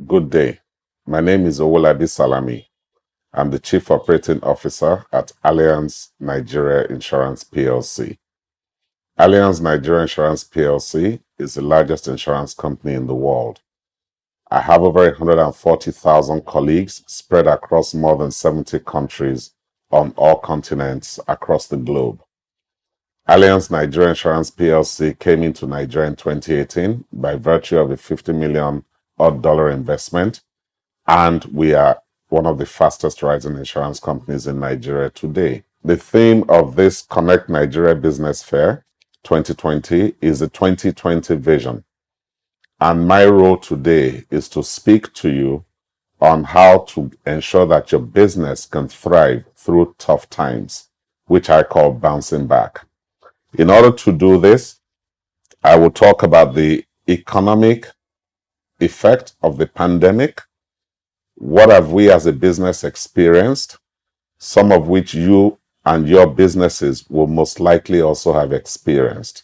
Good day. My name is Owolabi Salami. I'm the Chief Operating Officer at Allianz Nigeria Insurance PLC. Allianz Nigeria Insurance PLC is the largest insurance company in the world. I have over 140,000 colleagues spread across more than 70 countries on all continents across the globe. Allianz Nigeria Insurance PLC came into Nigeria in 2018 by virtue of a $50 million investment, and we are one of the fastest rising insurance companies in Nigeria today. The theme of this Connect Nigeria Business Fair 2020 is the 2020 vision. And my role today is to speak to you on how to ensure that your business can thrive through tough times, which I call bouncing back. In order to do this, I will talk about the economic effect of the pandemic. What have we as a business experienced? Some of which you and your businesses will most likely also have experienced.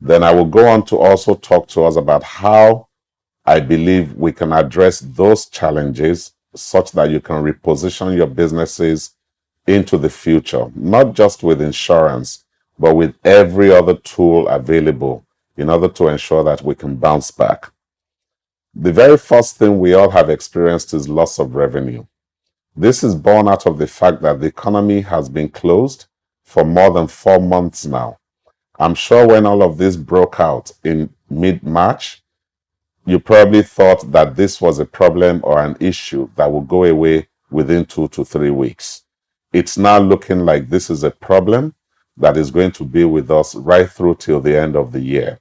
Then I will go on to also talk to us about how I believe we can address those challenges such that you can reposition your businesses into the future, not just with insurance, but with every other tool available in order to ensure that we can bounce back. The very first thing we all have experienced is loss of revenue. This is born out of the fact that the economy has been closed for more than 4 months now. I'm sure when all of this broke out in mid-March, you probably thought that this was a problem or an issue that would go away within 2 to 3 weeks. It's now looking like this is a problem that is going to be with us right through till the end of the year.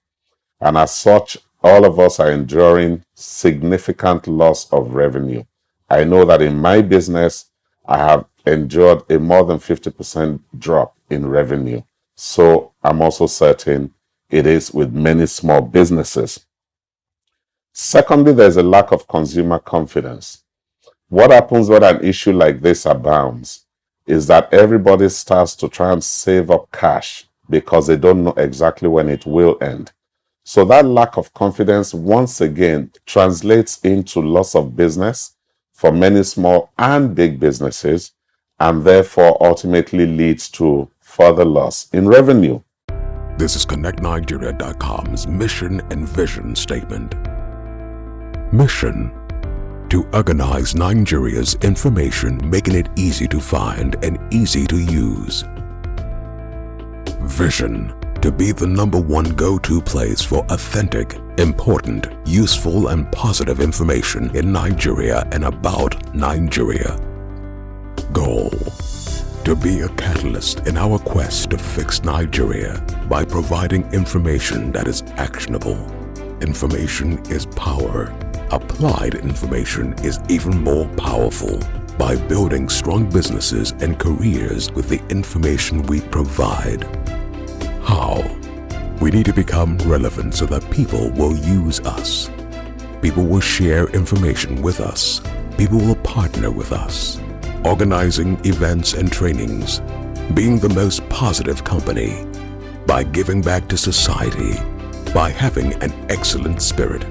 And as such, all of us are enduring significant loss of revenue. I know that in my business, I have endured a more than 50% drop in revenue. So I'm also certain it is with many small businesses. Secondly, there's a lack of consumer confidence. What happens when an issue like this abounds is that everybody starts to try and save up cash because they don't know exactly when it will end. So that lack of confidence once again translates into loss of business for many small and big businesses, and therefore ultimately leads to further loss in revenue. This is ConnectNigeria.com's mission and vision statement. Mission: to organize Nigeria's information, making it easy to find and easy to use. Vision: to be the #1 go-to place for authentic, important, useful, and positive information in Nigeria and about Nigeria. Goal: to be a catalyst in our quest to fix Nigeria by providing information that is actionable. Information is power. Applied information is even more powerful by building strong businesses and careers with the information we provide. How? We need to become relevant so that people will use us. People will share information with us. People will partner with us. Organizing events and trainings. Being the most positive company. By giving back to society. By having an excellent spirit.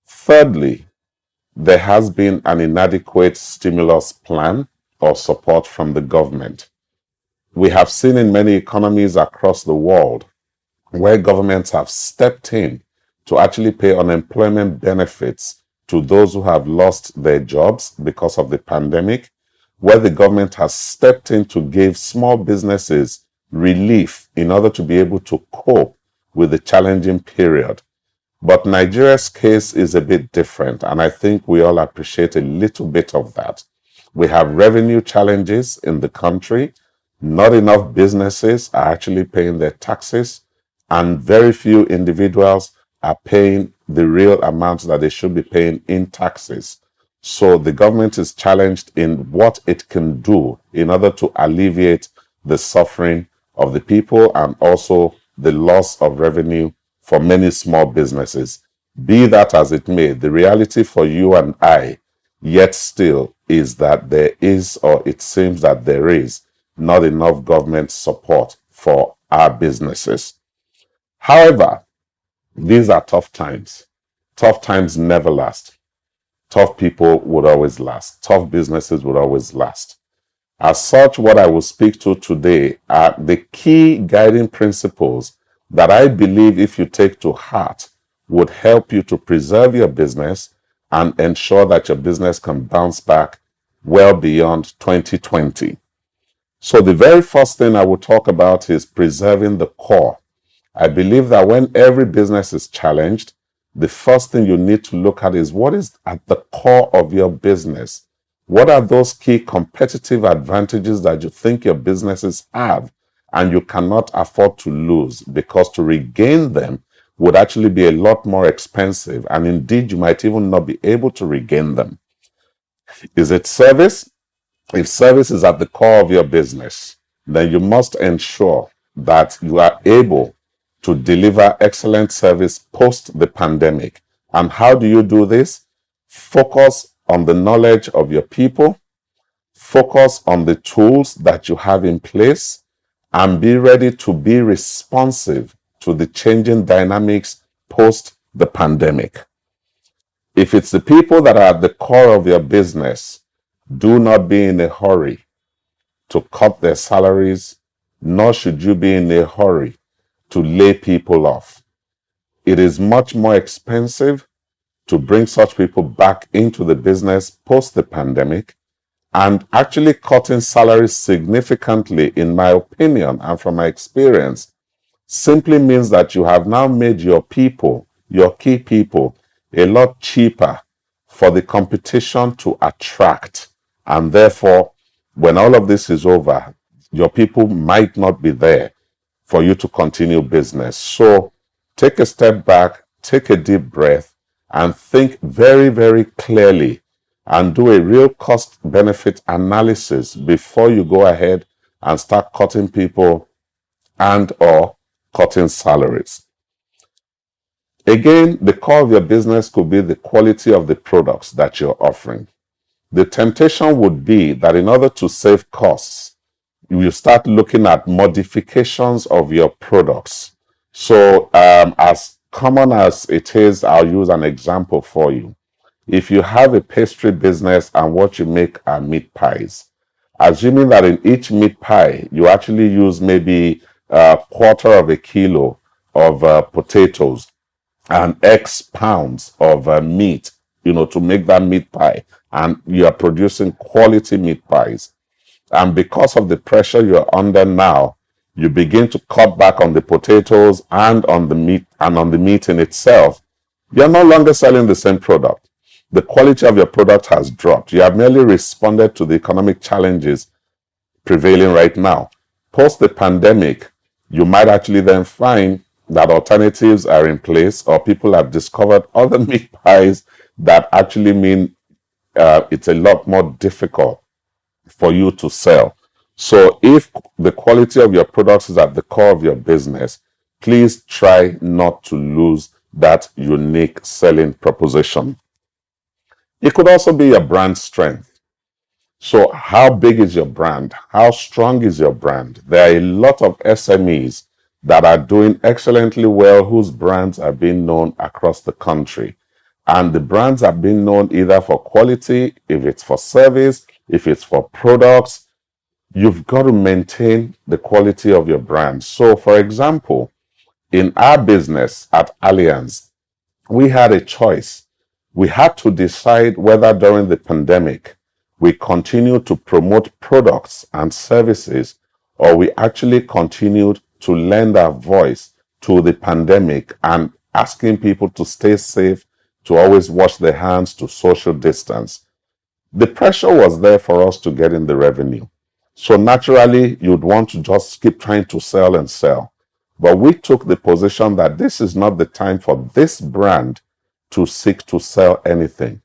Thirdly, there has been an inadequate stimulus plan or support from the government. We have seen in many economies across the world where governments have stepped in to actually pay unemployment benefits to those who have lost their jobs because of the pandemic, where the government has stepped in to give small businesses relief in order to be able to cope with the challenging period. But Nigeria's case is a bit different, and I think we all appreciate a little bit of that. We have revenue challenges in the country. Not enough businesses are actually paying their taxes, and very few individuals are paying the real amount that they should be paying in taxes. So the government is challenged in what it can do in order to alleviate the suffering of the people and also the loss of revenue for many small businesses. Be that as it may, the reality for you and I yet still is that there is, or it seems that there is, not enough government support for our businesses. However, these are tough times. Tough times never last. Tough people would always last. Tough businesses would always last. As such, what I will speak to today are the key guiding principles that I believe, if you take to heart, would help you to preserve your business and ensure that your business can bounce back well beyond 2020. So the very first thing I will talk about is preserving the core. I believe that when every business is challenged, the first thing you need to look at is what is at the core of your business. What are those key competitive advantages that you think your businesses have and you cannot afford to lose, because to regain them would actually be a lot more expensive, and indeed you might even not be able to regain them. Is it service? If service is at the core of your business, then you must ensure that you are able to deliver excellent service post the pandemic. And how do you do this? Focus on the knowledge of your people, focus on the tools that you have in place, and be ready to be responsive to the changing dynamics post the pandemic. If it's the people that are at the core of your business, do not be in a hurry to cut their salaries, nor should you be in a hurry to lay people off. It is much more expensive to bring such people back into the business post the pandemic, and actually cutting salaries significantly, in my opinion and from my experience, simply means that you have now made your people, your key people, a lot cheaper for the competition to attract. And therefore, when all of this is over, your people might not be there for you to continue business. So take a step back, take a deep breath, and think very, very clearly and do a real cost-benefit analysis before you go ahead and start cutting people and or cutting salaries. Again, the core of your business could be the quality of the products that you're offering. The temptation would be that in order to save costs, you will start looking at modifications of your products. So as common as it is, I'll use an example for you. If you have a pastry business and what you make are meat pies, assuming that in each meat pie, you actually use maybe a quarter of a kilo of potatoes and X pounds of meat, to make that meat pie, and you are producing quality meat pies. And because of the pressure you're under now, you begin to cut back on the potatoes and on the meat in itself. You're no longer selling the same product. The quality of your product has dropped. You have merely responded to the economic challenges prevailing right now. Post the pandemic, you might actually then find that alternatives are in place, or people have discovered other meat pies that actually mean it's a lot more difficult for you to sell. So if the quality of your products is at the core of your business, please try not to lose that unique selling proposition. It could also be your brand strength. So how big is your brand? How strong is your brand? There are a lot of SMEs that are doing excellently well, whose brands are being known across the country. And the brands are being known either for quality, if it's for service, if it's for products. You've got to maintain the quality of your brand. So for example, in our business at Allianz, we had a choice. We had to decide whether during the pandemic we continue to promote products and services, or we actually continued to lend our voice to the pandemic and asking people to stay safe, to always wash their hands, to social distance. The pressure was there for us to get in the revenue. So naturally, you'd want to just keep trying to sell and sell. But we took the position that this is not the time for this brand to seek to sell anything.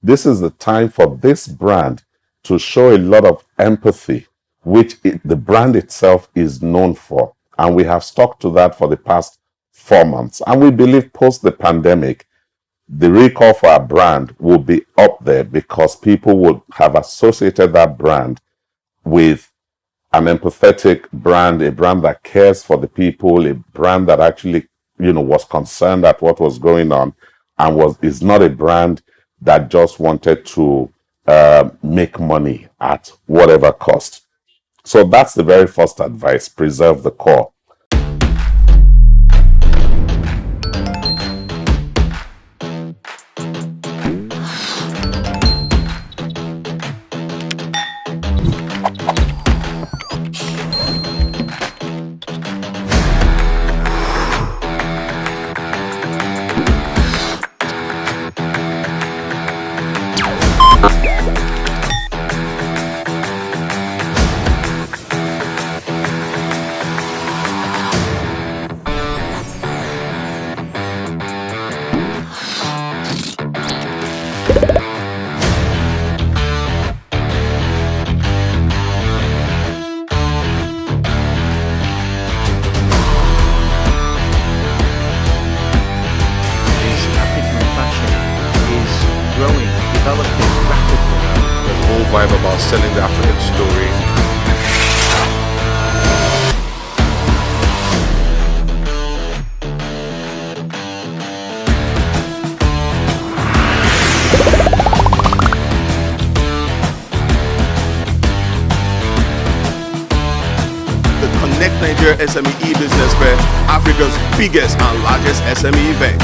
This is the time for this brand to show a lot of empathy, which the brand itself is known for. And we have stuck to that for the past 4 months. And we believe post the pandemic, the recall for a brand will be up there because people will have associated that brand with an empathetic brand, a brand that cares for the people, a brand that actually, was concerned at what was going on, and is not a brand that just wanted to make money at whatever cost. So that's the very first advice: preserve the core. Vibe about selling the African story. The Connect Nigeria SME e-Business Fair, Africa's biggest and largest SME event.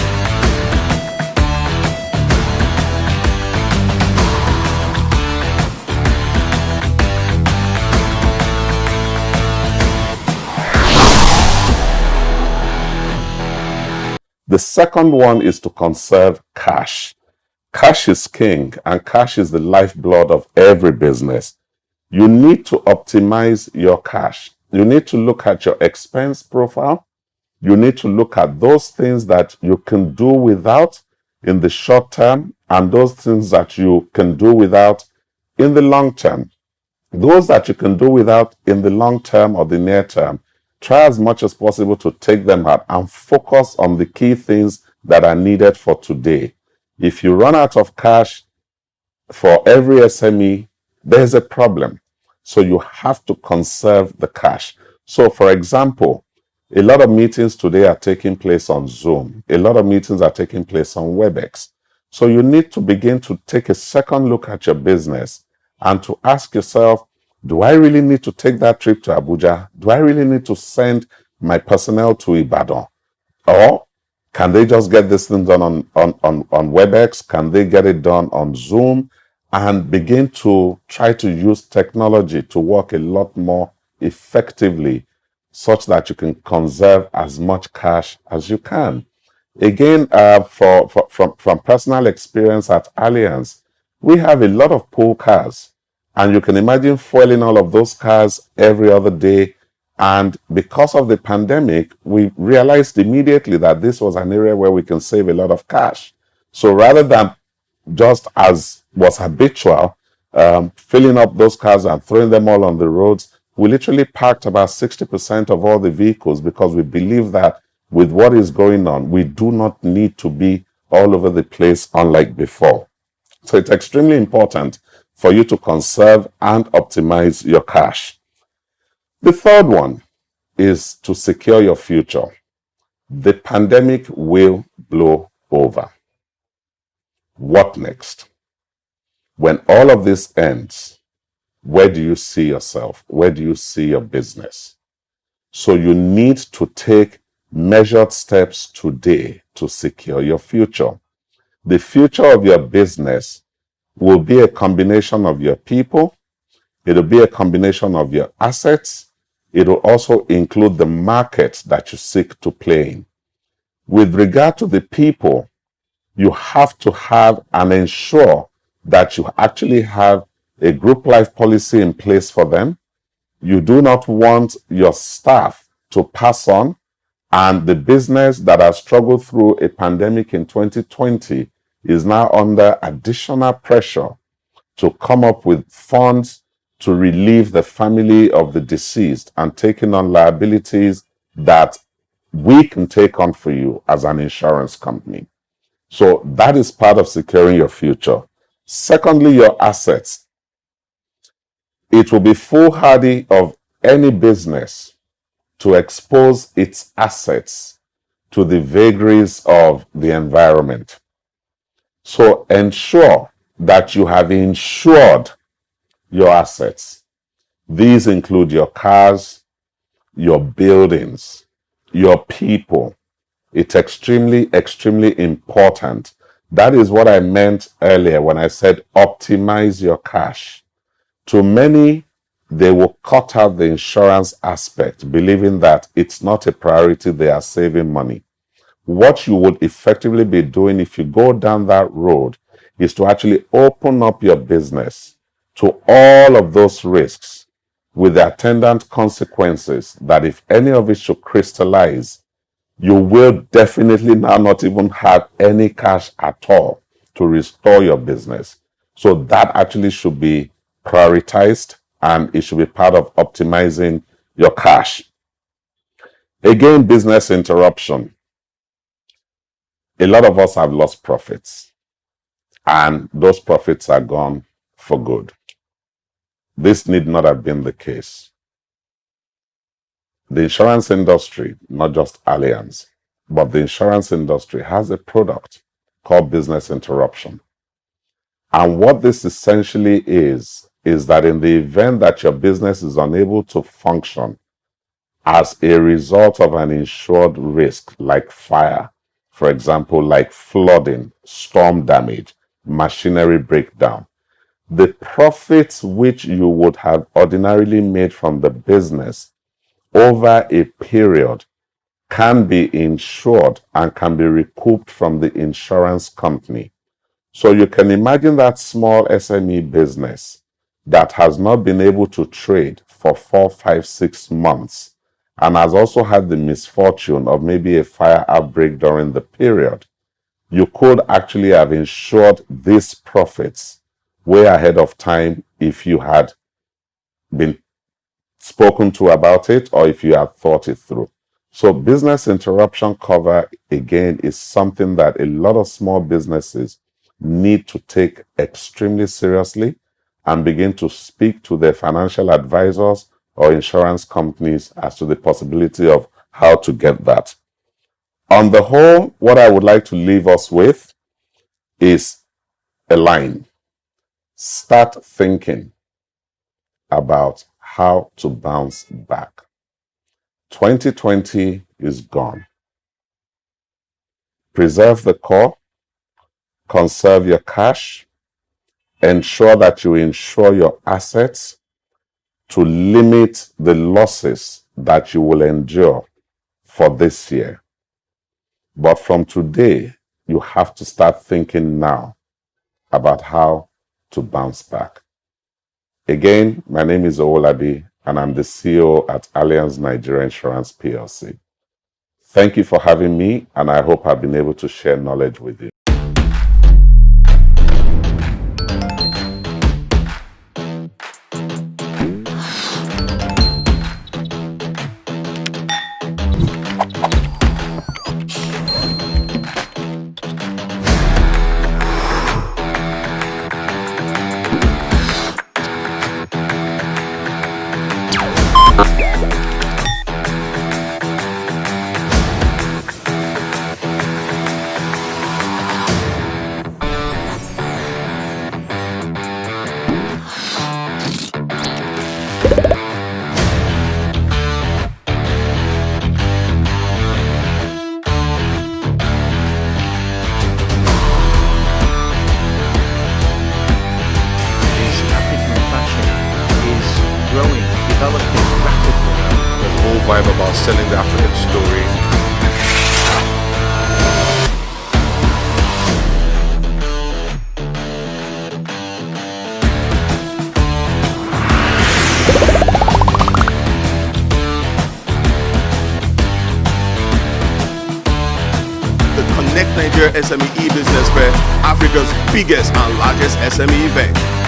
The second one is to conserve cash. Cash is king, and cash is the lifeblood of every business. You need to optimize your cash. You need to look at your expense profile. You need to look at those things that you can do without in the short term and those things that you can do without in the long term. Those that you can do without in the long term or the near term, try as much as possible to take them out and focus on the key things that are needed for today. If you run out of cash for every SME, there's a problem. So you have to conserve the cash. So for example, a lot of meetings today are taking place on Zoom. A lot of meetings are taking place on WebEx. So you need to begin to take a second look at your business and to ask yourself, do I really need to take that trip to Abuja? Do I really need to send my personnel to Ibadan? Or can they just get this thing done on WebEx? Can they get it done on Zoom? And begin to try to use technology to work a lot more effectively such that you can conserve as much cash as you can. Again, from personal experience at Allianz, we have a lot of pool cars. And you can imagine fueling all of those cars every other day. And because of the pandemic, we realized immediately that this was an area where we can save a lot of cash. So rather than just as was habitual, filling up those cars and throwing them all on the roads, we literally parked about 60% of all the vehicles because we believe that with what is going on, we do not need to be all over the place unlike before. So it's extremely important for you to conserve and optimize your cash. The third one is to secure your future. The pandemic will blow over. What next? When all of this ends, where do you see yourself? Where do you see your business? So you need to take measured steps today to secure your future. The future of your business will be a combination of your people. It'll be a combination of your assets. It'll also include the market that you seek to play in. With regard to the people, you have to have and ensure that you actually have a group life policy in place for them. You do not want your staff to pass on, and the business that has struggled through a pandemic in 2020 is now under additional pressure to come up with funds to relieve the family of the deceased and taking on liabilities that we can take on for you as an insurance company. So that is part of securing your future. Secondly, your assets. It will be foolhardy of any business to expose its assets to the vagaries of the environment. So ensure that you have insured your assets. These include your cars, your buildings, your people. It's extremely, extremely important. That is what I meant earlier when I said optimize your cash. To many, they will cut out the insurance aspect, believing that it's not a priority, they are saving money. What you would effectively be doing if you go down that road is to actually open up your business to all of those risks with the attendant consequences that if any of it should crystallize, you will definitely now not even have any cash at all to restore your business. So that actually should be prioritized and it should be part of optimizing your cash. Again, business interruption. A lot of us have lost profits and those profits are gone for good. This need not have been the case. The insurance industry, not just Allianz, but the insurance industry has a product called business interruption. And what this essentially is that in the event that your business is unable to function as a result of an insured risk like fire, for example, like flooding, storm damage, machinery breakdown, the profits which you would have ordinarily made from the business over a period can be insured and can be recouped from the insurance company. So you can imagine that small SME business that has not been able to trade for 4, 5, 6 months and has also had the misfortune of maybe a fire outbreak during the period. You could actually have insured these profits way ahead of time if you had been spoken to about it or if you had thought it through. So business interruption cover, again, is something that a lot of small businesses need to take extremely seriously and begin to speak to their financial advisors or insurance companies as to the possibility of how to get that. On the whole, what I would like to leave us with is a line. Start thinking about how to bounce back. 2020 is gone. Preserve the core, conserve your cash, ensure that you insure your assets to limit the losses that you will endure for this year. But from today, you have to start thinking now about how to bounce back. Again, my name is Owolabi, and I'm the C.O.O. at Allianz Nigeria Insurance PLC. Thank you for having me, and I hope I've been able to share knowledge with you. Vibe about selling the African story. The Connect Nigeria SME e-Business Fair, Africa's biggest and largest SME event.